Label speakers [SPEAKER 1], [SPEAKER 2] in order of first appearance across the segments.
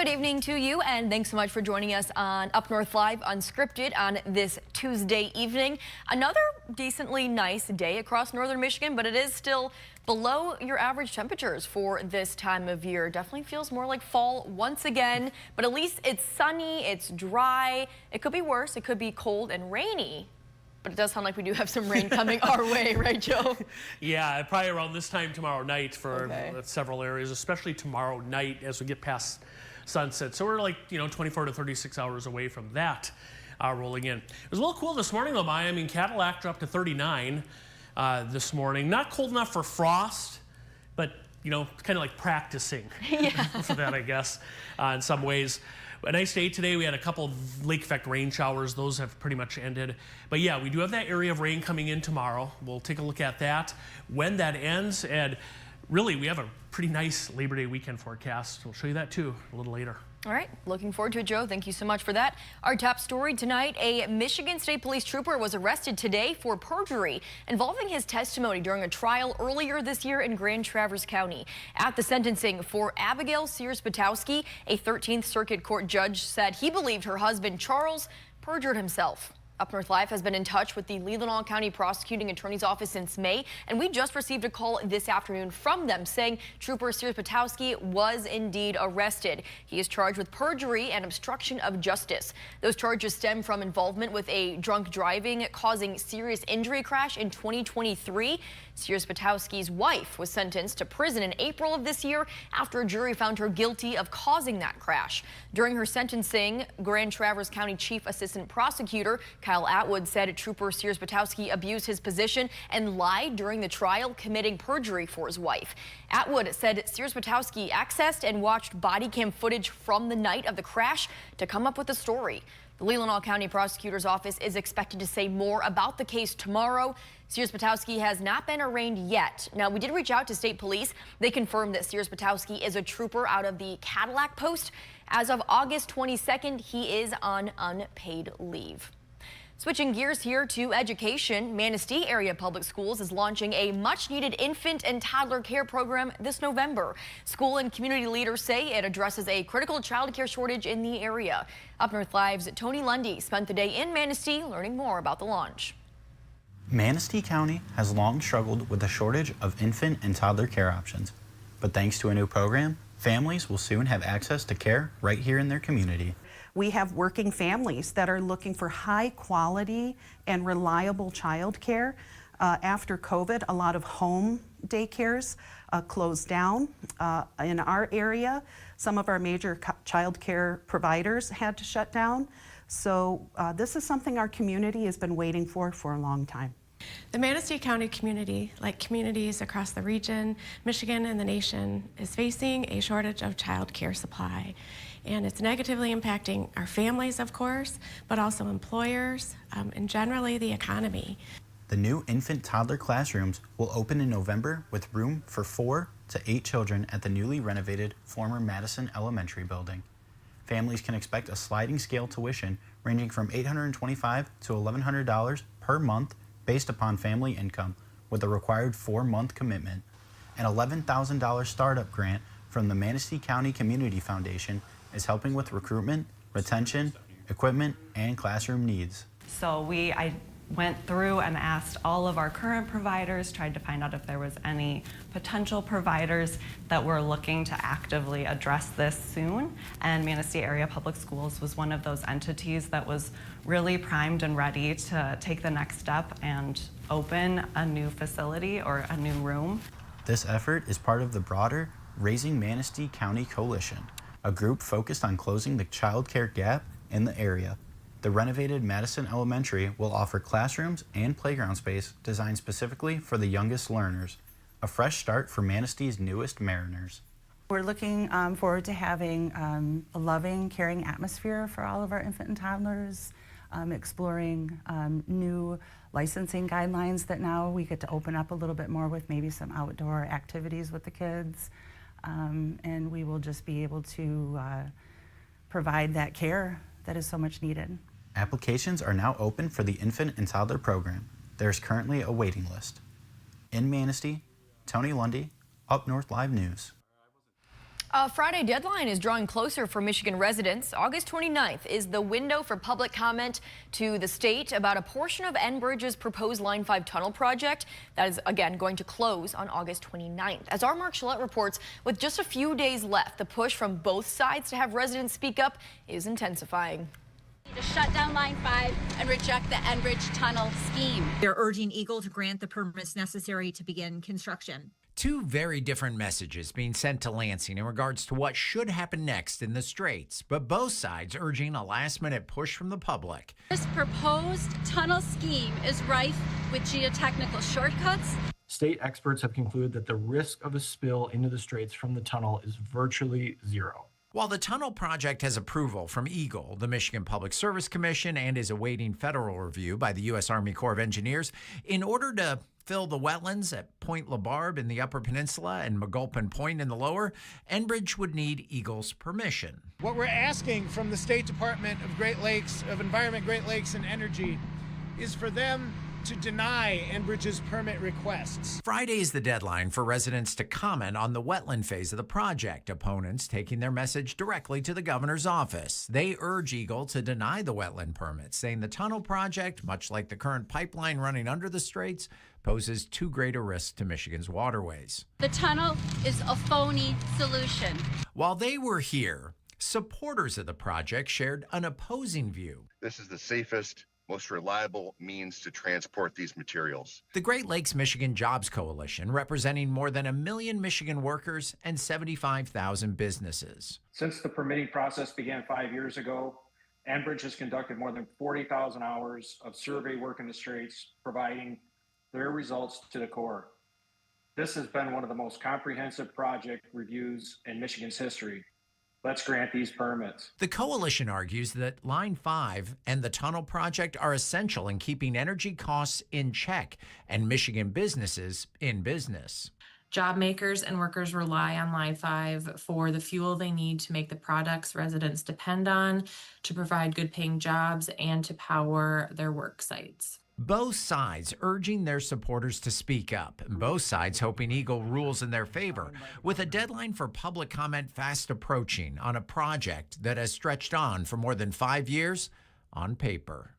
[SPEAKER 1] Good evening to you, and thanks so much for joining us on Up North Live Unscripted on this Tuesday evening. Another decently nice day across northern Michigan, but it is still below your average temperatures for this time of year. Definitely feels more like fall once again, but at least it's sunny, it's dry. It could be worse. It could be cold and rainy. But it does sound like we do have some rain coming our way, right, Joe?
[SPEAKER 2] Yeah, probably around this time tomorrow night for several areas, especially tomorrow night as we get past sunset. So we're like, 24 to 36 hours away from that rolling in. It was a little cool this morning, though, Maya. I mean, Cadillac dropped to 39 this morning. Not cold enough for frost, but, kind of like practicing for that, I guess, in some ways. A nice day today. We had a couple of lake effect rain showers. Those have pretty much ended. But yeah, we do have that area of rain coming in tomorrow. We'll take a look at that when that ends. And really, we have a pretty nice Labor Day weekend forecast. We'll show you that too a little later.
[SPEAKER 1] All right, looking forward to it, Joe. Thank you so much for that. Our top story tonight, a Michigan State Police trooper was arrested today for perjury involving his testimony during a trial earlier this year in Grand Traverse County. At the sentencing for Abigail Sears-Patowski, a 13th Circuit Court judge said he believed her husband, Charles, perjured himself. Up North Live has been in touch with the Leelanau County Prosecuting Attorney's Office since May, and we just received a call this afternoon from them saying Trooper Sears-Patowski was indeed arrested. He is charged with perjury and obstruction of justice. Those charges stem from involvement with a drunk driving causing serious injury crash in 2023. Sears-Patowski's wife was sentenced to prison in April of this year after a jury found her guilty of causing that crash. During her sentencing, Grand Traverse County Chief Assistant Prosecutor Kyle Atwood said Trooper Sears-Patowski abused his position and lied during the trial, committing perjury for his wife. Atwood said Sears-Patowski accessed and watched body cam footage from the night of the crash to come up with the story. The Leelanau County Prosecutor's Office is expected to say more about the case tomorrow. Sears-Patowski has not been arraigned yet. Now, we did reach out to state police. They confirmed that Sears-Patowski is a trooper out of the Cadillac post. As of August 22nd, he is on unpaid leave. Switching gears here to education, Manistee Area Public Schools is launching a much-needed infant and toddler care program this November. School and community leaders say it addresses a critical child care shortage in the area. Up North Live's Tony Lundy spent the day in Manistee learning more about the launch.
[SPEAKER 3] Manistee County has long struggled with a shortage of infant and toddler care options. But thanks to a new program, families will soon have access to care right here in their community.
[SPEAKER 4] We have working families that are looking for high quality and reliable child care. After COVID, a lot of home daycares closed down. In our area, some of our major child care providers had to shut down. So this is something our community has been waiting for a long time.
[SPEAKER 5] The Manistee County community, like communities across the region, Michigan, and the nation, is facing a shortage of child care supply. And it's negatively impacting our families, of course, but also employers and generally the economy.
[SPEAKER 3] The new infant toddler classrooms will open in November with room for 4 to 8 children at the newly renovated former Madison Elementary building. Families can expect a sliding scale tuition ranging from $825 to $1,100 per month based upon family income, with a required 4-month commitment. An $11,000 startup grant from the Manistee County Community Foundation is helping with recruitment, retention, equipment, and classroom needs.
[SPEAKER 6] So I went through and asked all of our current providers, tried to find out if there was any potential providers that were looking to actively address this soon. And Manistee Area Public Schools was one of those entities that was really primed and ready to take the next step and open a new facility or a new room.
[SPEAKER 3] This effort is part of the broader Raising Manistee County Coalition, a group focused on closing the child care gap in the area. The renovated Madison Elementary will offer classrooms and playground space designed specifically for the youngest learners, a fresh start for Manistee's newest Mariners.
[SPEAKER 7] We're looking forward to having a loving, caring atmosphere for all of our infant and toddlers, exploring new licensing guidelines that now we get to open up a little bit more with, maybe some outdoor activities with the kids, and we will just be able to provide that care that is so much needed.
[SPEAKER 3] Applications are now open for the infant and toddler program. There's currently a waiting list. In Manistee, Tony Lundy, Up North Live News.
[SPEAKER 1] A Friday deadline is drawing closer for Michigan residents. August 29th is the window for public comment to the state about a portion of Enbridge's proposed Line 5 tunnel project that is again going to close on August 29th. As our Mark Gillette reports, with just a few days left, the push from both sides to have residents speak up is intensifying.
[SPEAKER 8] To shut down Line 5 and reject the Enbridge tunnel scheme.
[SPEAKER 9] They're urging Eagle to grant the permits necessary to begin construction.
[SPEAKER 10] Two very different messages being sent to Lansing in regards to what should happen next in the Straits, but both sides urging a last-minute push from the public.
[SPEAKER 8] This proposed tunnel scheme is rife with geotechnical shortcuts.
[SPEAKER 11] State experts have concluded that the risk of a spill into the Straits from the tunnel is virtually zero.
[SPEAKER 10] While the tunnel project has approval from Eagle, the Michigan Public Service Commission, and is awaiting federal review by the U.S. Army Corps of Engineers, in order to fill the wetlands at Point LaBarbe in the Upper Peninsula and McGulpin Point in the Lower, Enbridge would need Eagle's permission.
[SPEAKER 12] What we're asking from the State Department of Environment, Great Lakes, and Energy is for them to deny Enbridge's permit requests.
[SPEAKER 10] Friday is the deadline for residents to comment on the wetland phase of the project, opponents taking their message directly to the governor's office. They urge Eagle to deny the wetland permit, saying the tunnel project, much like the current pipeline running under the Straits, poses too great a risk to Michigan's waterways.
[SPEAKER 8] The tunnel is a phony solution.
[SPEAKER 10] While they were here, supporters of the project shared an opposing view.
[SPEAKER 13] This is the safest, most reliable means to transport these materials.
[SPEAKER 10] The Great Lakes Michigan Jobs Coalition, representing more than 1 million Michigan workers and 75,000 businesses.
[SPEAKER 14] Since the permitting process began 5 years ago, Enbridge has conducted more than 40,000 hours of survey work in the Straits, providing their results to the Corps. This has been one of the most comprehensive project reviews in Michigan's history. Let's grant these permits.
[SPEAKER 10] The coalition argues that Line 5 and the tunnel project are essential in keeping energy costs in check and Michigan businesses in business.
[SPEAKER 15] Job makers and workers rely on Line 5 for the fuel they need to make the products residents depend on, to provide good paying jobs, and to power their work sites.
[SPEAKER 10] Both sides urging their supporters to speak up, and both sides hoping Eagle rules in their favor, with a deadline for public comment fast approaching on a project that has stretched on for more than 5 years on paper.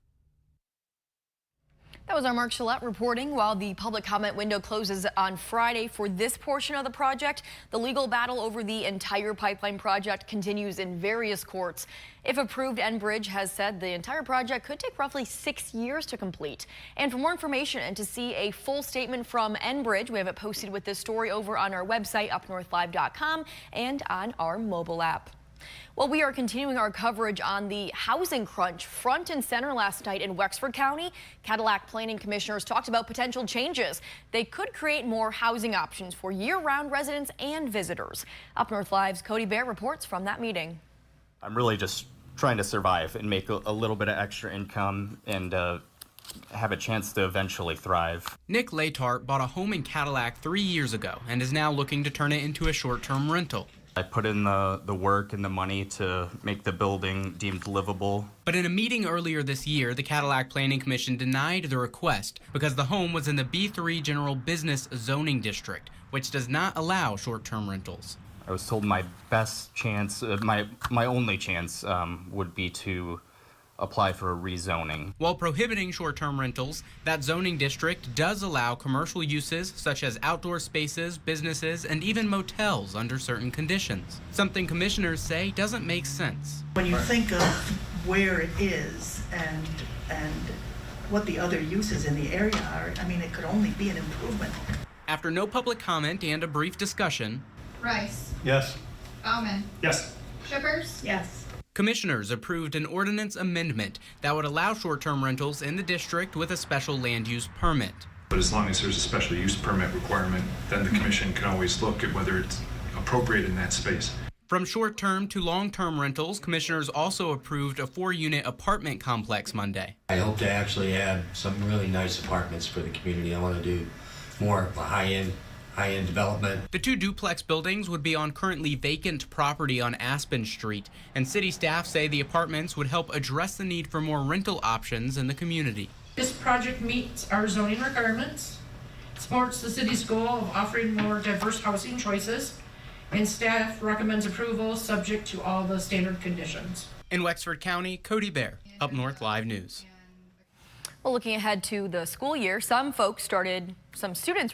[SPEAKER 1] That was our Mark Gillette reporting. While the public comment window closes on Friday for this portion of the project, the legal battle over the entire pipeline project continues in various courts. If approved, Enbridge has said the entire project could take roughly 6 years to complete. And for more information and to see a full statement from Enbridge, we have it posted with this story over on our website, UpNorthLive.com, and on our mobile app. Well, we are continuing our coverage on the housing crunch front and center last night in Wexford County. Cadillac planning commissioners talked about potential changes. They could create more housing options for year-round residents and visitors. Up North Live's Cody Bear reports from that meeting.
[SPEAKER 16] I'm really just trying to survive and make a little bit of extra income and have a chance to eventually thrive.
[SPEAKER 17] Nick Latart bought a home in Cadillac 3 years ago and is now looking to turn it into a short-term rental.
[SPEAKER 16] I put in the work and the money to make the building deemed livable.
[SPEAKER 17] But in a meeting earlier this year, the Cadillac Planning Commission denied the request because the home was in the B3 General Business Zoning District, which does not allow short-term rentals.
[SPEAKER 16] I was told my best chance, my only chance would be to apply for a rezoning.
[SPEAKER 17] While prohibiting short-term rentals, that zoning district does allow commercial uses such as outdoor spaces, businesses, and even motels under certain conditions. Something commissioners say doesn't make sense.
[SPEAKER 18] When you think of where it is and what the other uses in the area are, I mean, it could only be an improvement.
[SPEAKER 17] After no public comment and a brief discussion,
[SPEAKER 19] Rice.
[SPEAKER 11] Yes.
[SPEAKER 19] Bauman.
[SPEAKER 11] Yes.
[SPEAKER 19] Shippers.
[SPEAKER 18] Yes.
[SPEAKER 17] commissioners approved an ordinance amendment that would allow short-term rentals in the district with a special land use permit.
[SPEAKER 20] But as long as there's a special use permit requirement, then the commission can always look at whether it's appropriate in that space.
[SPEAKER 17] From short-term to long-term rentals, commissioners also approved a 4-unit apartment complex Monday.
[SPEAKER 21] I hope to actually have some really nice apartments for the community. I want to do more of a high-end development.
[SPEAKER 17] The 2 duplex buildings would be on currently vacant property on Aspen Street, and city staff say the apartments would help address the need for more rental options in the community.
[SPEAKER 22] This project meets our zoning requirements, supports the city's goal of offering more diverse housing choices, and staff recommends approval subject to all the standard conditions.
[SPEAKER 17] In Wexford County, Cody Bear, Up North Live News.
[SPEAKER 1] Well, looking ahead to the school year, some students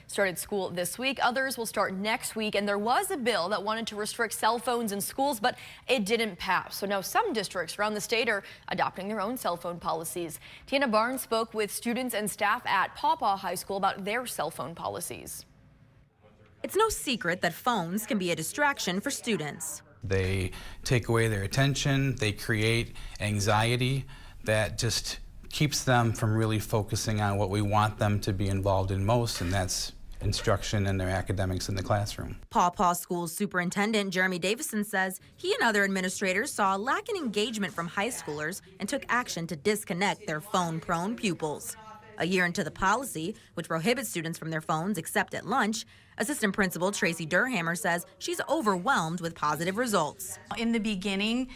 [SPEAKER 1] started school this week. Others will start next week. And there was a bill that wanted to restrict cell phones in schools, but it didn't pass. So now some districts around the state are adopting their own cell phone policies. Tiana Barnes spoke with students and staff at Paw Paw High School about their cell phone policies.
[SPEAKER 2] It's no secret that phones can be a distraction for students.
[SPEAKER 4] They take away their attention, they create anxiety that just keeps them from really focusing on what we want them to be involved in most, and that's instruction and their academics in the classroom.
[SPEAKER 2] Paw Paw School's superintendent Jeremy Davison says he and other administrators saw a lack in engagement from high schoolers and took action to disconnect their phone-prone pupils. A year into the policy, which prohibits students from their phones except at lunch, Assistant Principal Tracy Durhammer says she's overwhelmed with positive results.
[SPEAKER 23] In the beginning,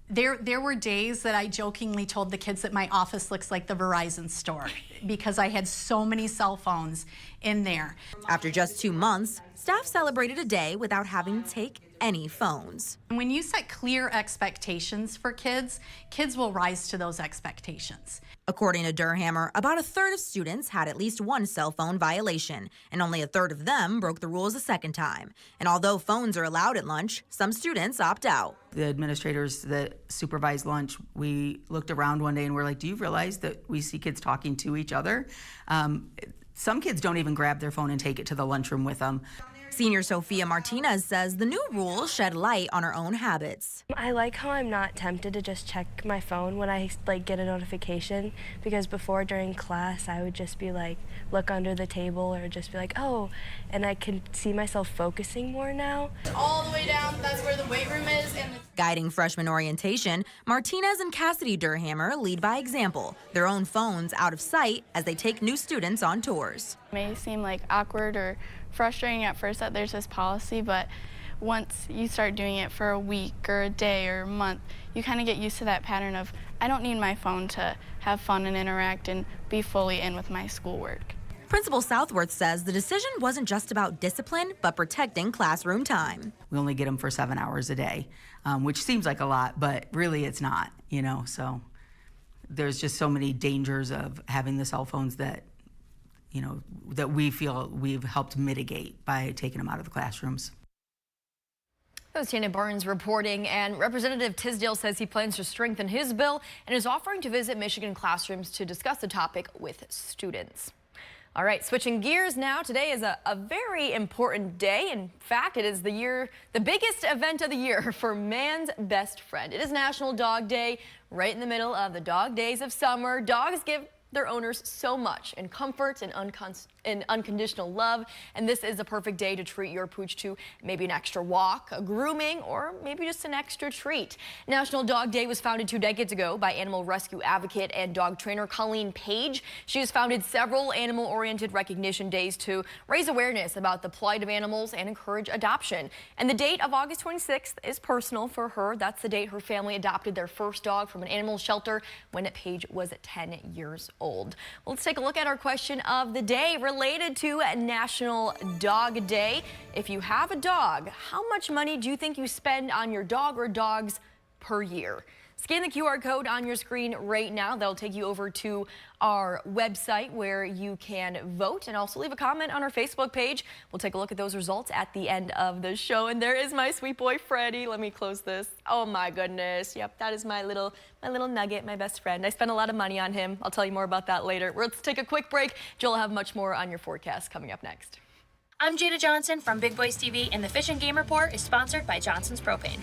[SPEAKER 23] there were days that I jokingly told the kids that my office looks like the Verizon store because I had so many cell phones in there.
[SPEAKER 2] After just 2 months, staff celebrated a day without having to take any phones.
[SPEAKER 23] When you set clear expectations for kids, kids will rise to those expectations.
[SPEAKER 2] According to Durhammer, about a third of students had at least one cell phone violation, and only a third of them broke the rules a second time. And although phones are allowed at lunch, some students opt out.
[SPEAKER 24] The administrators that supervise lunch, we looked around one day and we're like, do you realize that we see kids talking to each other? Some kids don't even grab their phone and take it to the lunchroom with them.
[SPEAKER 2] Senior Sophia Martinez says the new rules shed light on her own habits.
[SPEAKER 25] I like how I'm not tempted to just check my phone when I get a notification, because before during class I would just be like look under the table or just be like, oh, and I can see myself focusing more now.
[SPEAKER 22] All the way down, that's where the weight room is.
[SPEAKER 2] Guiding freshman orientation, Martinez and Cassidy Durhammer lead by example, their own phones out of sight as they take new students on tours.
[SPEAKER 26] It may seem like awkward or frustrating at first that there's this policy, but once you start doing it for a week or a day or a month, you kind of get used to that pattern of, I don't need my phone to have fun and interact and be fully in with my schoolwork.
[SPEAKER 2] Principal Southworth says the decision wasn't just about discipline, but protecting classroom time.
[SPEAKER 24] We only get them for 7 hours a day, which seems like a lot, but really it's not, so there's just so many dangers of having the cell phones that that we feel we've helped mitigate by taking them out of the classrooms.
[SPEAKER 1] That was Tiana Barnes reporting, and Representative Tisdale says he plans to strengthen his bill and is offering to visit Michigan classrooms to discuss the topic with students. All right, switching gears now. Today is a very important day. In fact, it is the biggest event of the year for man's best friend. It is National Dog Day, right in the middle of the dog days of summer. Dogs give their owners so much in comfort and unconditional love, and this is a perfect day to treat your pooch to maybe an extra walk, a grooming, or maybe just an extra treat. National Dog Day was founded 2 decades ago by animal rescue advocate and dog trainer Colleen Page. She has founded several animal-oriented recognition days to raise awareness about the plight of animals and encourage adoption. And the date of August 26th is personal for her. That's the date her family adopted their first dog from an animal shelter when Page was 10 years old. Well, let's take a look at our question of the day related to National Dog Day. If you have a dog, how much money do you think you spend on your dog or dogs per year? Scan the QR code on your screen right now. That'll take you over to our website where you can vote, and also leave a comment on our Facebook page. We'll take a look at those results at the end of the show. And there is my sweet boy Freddie. Let me close this. Oh my goodness. Yep, that is my little nugget, my best friend. I spent a lot of money on him. I'll tell you more about that later. Let's take a quick break. Joel will have much more on your forecast coming up next.
[SPEAKER 27] I'm Jada Johnson from Big Boys TV, and the Fish and Game Report is sponsored by Johnson's Propane.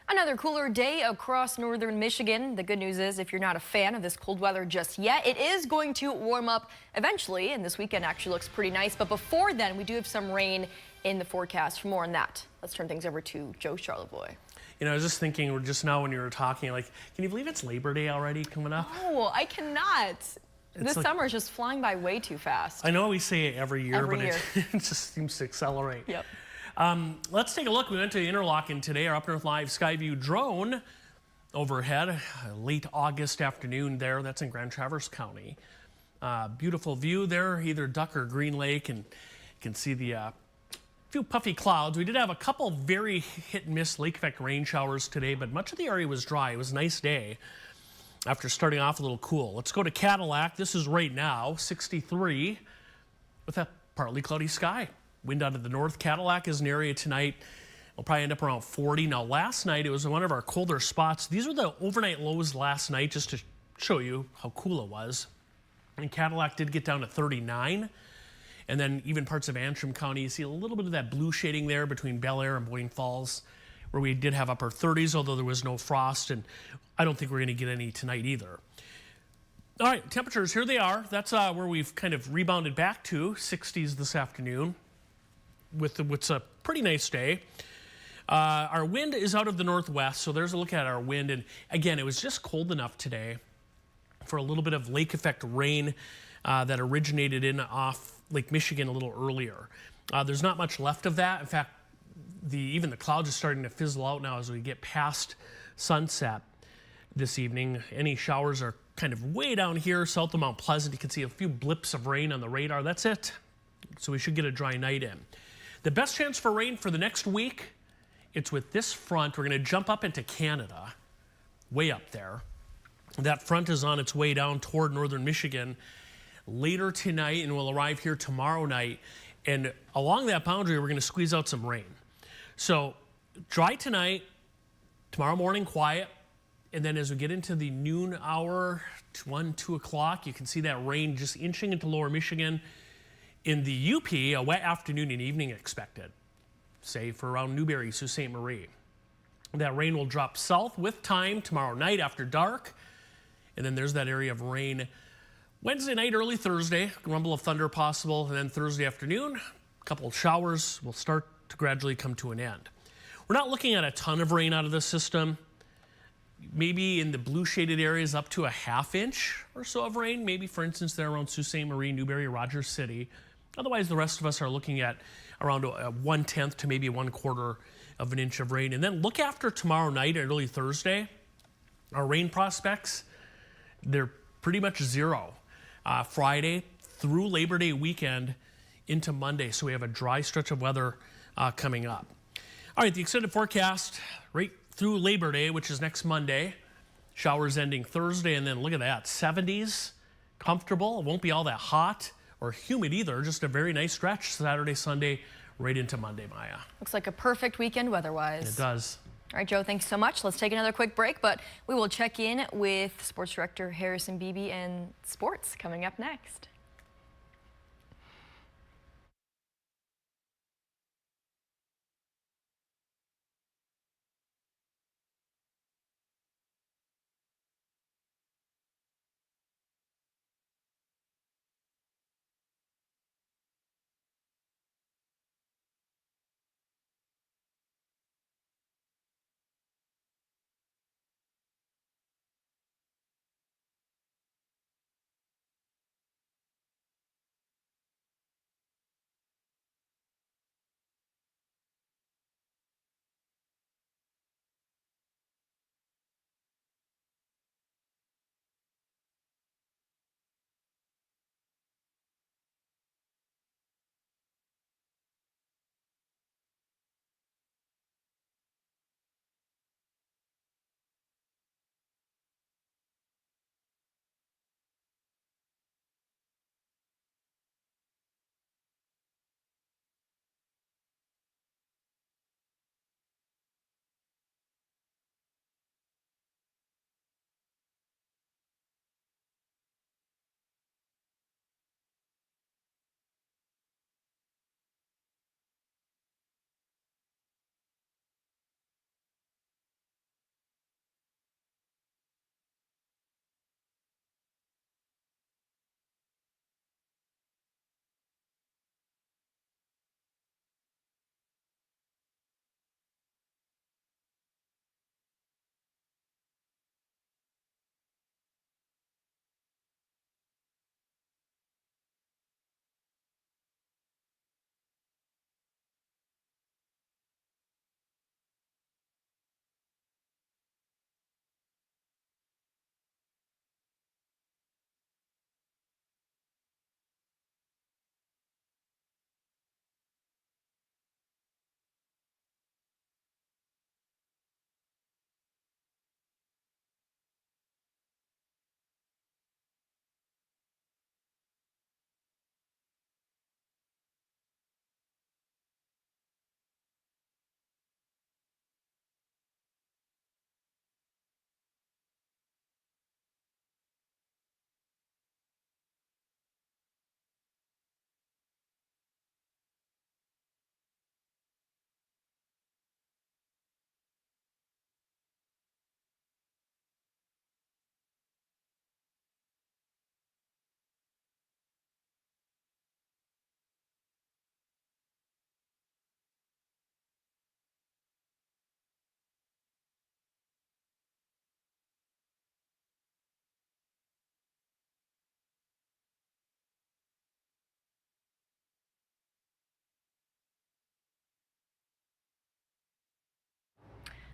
[SPEAKER 1] Another cooler day across northern Michigan. The good news is if you're not a fan of this cold weather just yet, it is going to warm up eventually, and this weekend actually looks pretty nice. But before then, we do have some rain in the forecast. For more on that, let's turn things over to Joe Charleboy.
[SPEAKER 3] You know, I was just thinking just now when you were talking, like, can you believe it's Labor Day already coming up?
[SPEAKER 1] Oh, I cannot. This
[SPEAKER 3] like,
[SPEAKER 1] summer is just flying by way too fast.
[SPEAKER 3] I know we say it every year,
[SPEAKER 1] Every
[SPEAKER 3] but
[SPEAKER 1] year.
[SPEAKER 3] It just seems to accelerate.
[SPEAKER 1] Yep.
[SPEAKER 3] Let's take a look. We went to Interlochen today, our UpNorthLive Skyview drone overhead. Late August afternoon there. That's in Grand Traverse County. Beautiful view there, either Duck or Green Lake, and you can see the few puffy clouds. We did have a couple very hit and miss lake effect rain showers today, but much of the area was dry. It was a nice day after starting off a little cool. Let's go to Cadillac. This is right now, 63 with a partly cloudy sky. Wind out of the north. Cadillac is an area tonight. We'll probably end up around 40. Now, last night, it was one of our colder spots. These were the overnight lows last night, just to show you how cool it was. And Cadillac did get down to 39. And then even parts of Antrim County, you see a little bit of that blue shading there between Bel Air and Boyne Falls, where we did have upper 30s, although there was no frost. And I don't think we're going to get any tonight either. All right, temperatures, here they are. That's where we've kind of rebounded back to, 60s this afternoon, with what's a pretty nice day. Our wind is out of the northwest, so there's a look at our wind. And again, it was just cold enough today for a little bit of lake effect rain that originated in off Lake Michigan a little earlier. There's not much left of that. In fact, even the clouds are starting to fizzle out now as we get past sunset this evening. Any showers are kind of way down here south of Mount Pleasant. You can see a few blips of rain on the radar. That's it. So we should get a dry night in. The best chance for rain for the next week, it's with this front. We're going to jump up into Canada, way up there. That front is on its way down toward northern Michigan later tonight and will arrive here tomorrow night. And along that boundary, we're going to squeeze out some rain. So dry tonight, tomorrow morning quiet. And then as we get into the noon hour, 1, 2 o'clock, you can see that rain just inching into lower Michigan. In the UP, a wet afternoon and evening expected, say for around Newberry, Sault Ste. Marie. That rain will drop south with time tomorrow night after dark. And then there's that area of rain Wednesday night, early Thursday, rumble of thunder possible. And then Thursday afternoon, a couple of showers will start to gradually come to an end. We're not looking at a ton of rain out of this system. Maybe in the blue shaded areas up to a ½ inch or so of rain. Maybe, for instance, there around Sault Ste. Marie, Newberry, Rogers City. Otherwise, the rest of us are looking at around a 1/10 to maybe 1/4 of an inch of rain. And then look after tomorrow night and early Thursday. Our rain prospects, they're pretty much zero. Friday through Labor Day weekend into Monday. So we have a dry stretch of weather coming up. All right, the extended forecast right through Labor Day, which is next Monday. Showers ending Thursday, and then look at that, 70s, comfortable. It won't be all that hot or humid either, just a very nice stretch Saturday, Sunday, right into Monday, Maya.
[SPEAKER 1] Looks like a perfect weekend weather-wise.
[SPEAKER 3] It does.
[SPEAKER 1] All right, Joe, thanks so much. Let's take another quick break, but we will check in with Sports Director Harrison Beebe and sports coming up next.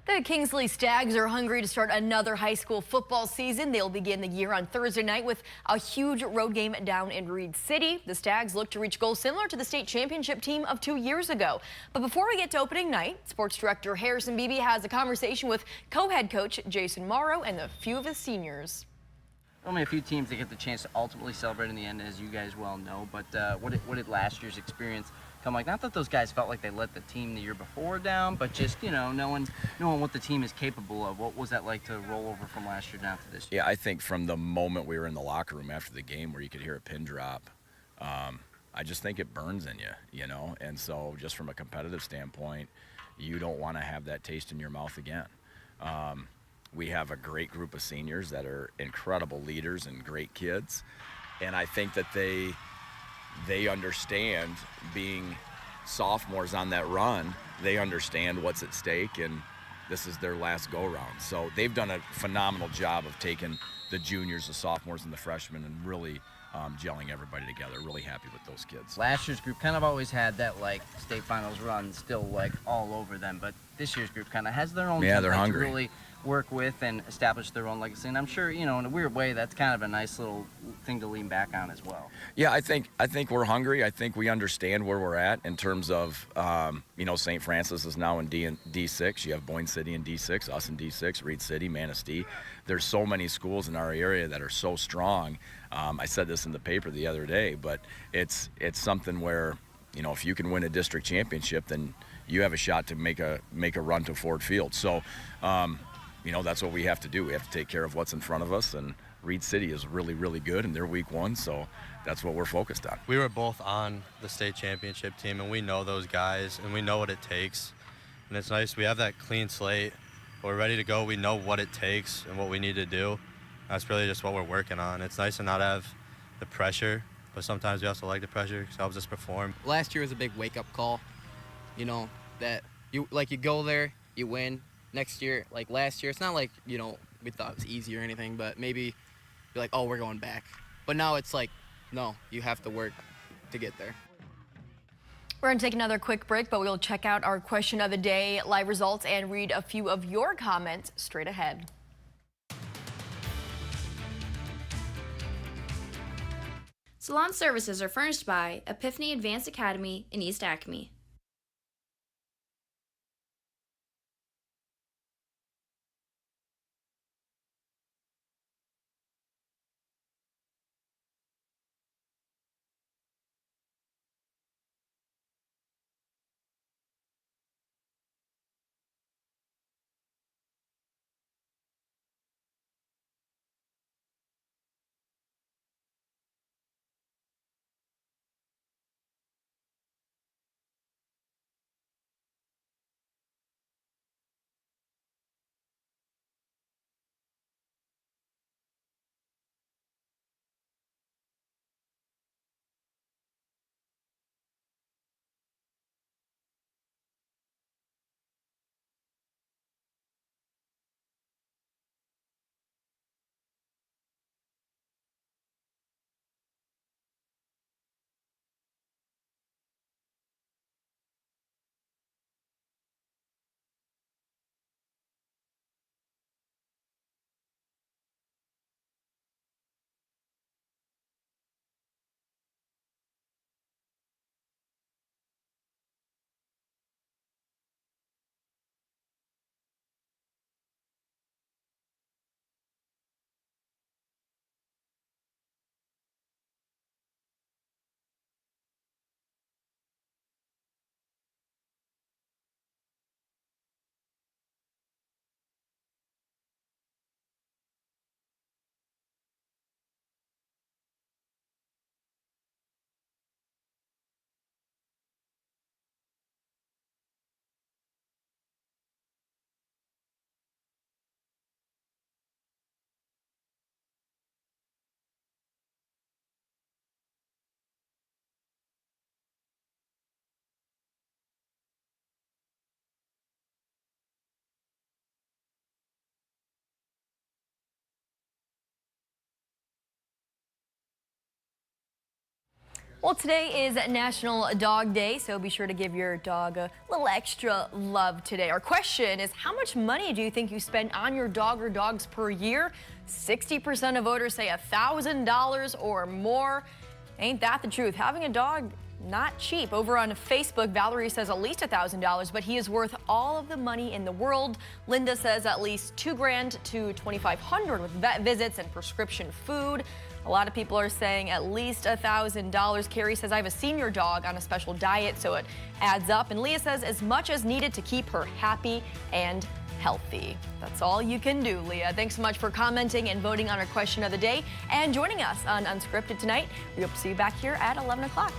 [SPEAKER 1] The Kingsley Stags are hungry to start another high school football season. They'll begin the year on Thursday night with a huge road game down in Reed City. The Stags look to reach goals similar to the state championship team of 2 years ago. But before we get to opening night, sports director Harrison Beebe has a conversation with co-head coach Jason Morrow and a few of his seniors.
[SPEAKER 5] Only a few teams that get the chance to ultimately celebrate in the end, as you guys well know. But what did last year's experience come like? Not that those guys felt like they let the team the year before down, but just, knowing what the team is capable of. What was that like to roll over from last year down to this year?
[SPEAKER 6] Yeah, I think from the moment we were in the locker room after the game where you could hear a pin drop, I just think it burns in you, And so just from a competitive standpoint, you don't want to have that taste in your mouth again. We have a great group of seniors that are incredible leaders and great kids. And I think that they understand, being sophomores on that run, they understand what's at stake, and this is their last go-round. So they've done a phenomenal job of taking the juniors, the sophomores, and the freshmen and really gelling everybody together. Really happy with those kids.
[SPEAKER 5] Last year's group kind of always had that state finals run still all over them, but this year's group kind of has their own
[SPEAKER 6] they're
[SPEAKER 5] template
[SPEAKER 6] hungry.
[SPEAKER 5] to really work with and establish their own legacy. And I'm sure, in a weird way, that's kind of a nice little thing to lean back on as well.
[SPEAKER 6] Yeah, I think we're hungry. I think we understand where we're at in terms of, St. Francis is now in D6. You have Boyne City in D6, us in D6, Reed City, Manistee. There's so many schools in our area that are so strong. I said this in the paper the other day, but it's something where, if you can win a district championship, then you have a shot to make a run to Ford Field. So, that's what we have to do. We have to take care of what's in front of us, and Reed City is really, really good, and they're week 1, so that's what we're focused on.
[SPEAKER 7] We were both on the state championship team, and we know those guys, and we know what it takes. And it's nice. We have that clean slate. We're ready to go. We know what it takes and what we need to do. That's really just what we're working on. It's nice to not have the pressure, but sometimes we also like the pressure because it helps us perform.
[SPEAKER 8] Last year was a big wake-up call, that you go there, you win. Next year, last year, it's not like, we thought it was easy or anything, but maybe you're like, oh, we're going back. But now it's like, no, you have to work to get there.
[SPEAKER 1] We're going to take another quick break, but we'll check out our question of the day, live results, and read a few of your comments straight ahead.
[SPEAKER 9] Salon services are furnished by Epiphany Advanced Academy in East Acme.
[SPEAKER 1] Well, today is National Dog Day, so be sure to give your dog a little extra love today. Our question is, how much money do you think you spend on your dog or dogs per year? 60% of voters say $1,000 or more. Ain't that the truth? Having a dog, not cheap. Over on Facebook, Valerie says at least $1,000, but he is worth all of the money in the world. Linda says at least $2,000 to $2,500 with vet visits and prescription food. A lot of people are saying at least $1,000. Carrie says, I have a senior dog on a special diet, so it adds up. And Leah says as much as needed to keep her happy and healthy. That's all you can do, Leah. Thanks so much for commenting and voting on our question of the day and joining us on Unscripted tonight. We hope to see you back here at 11 o'clock.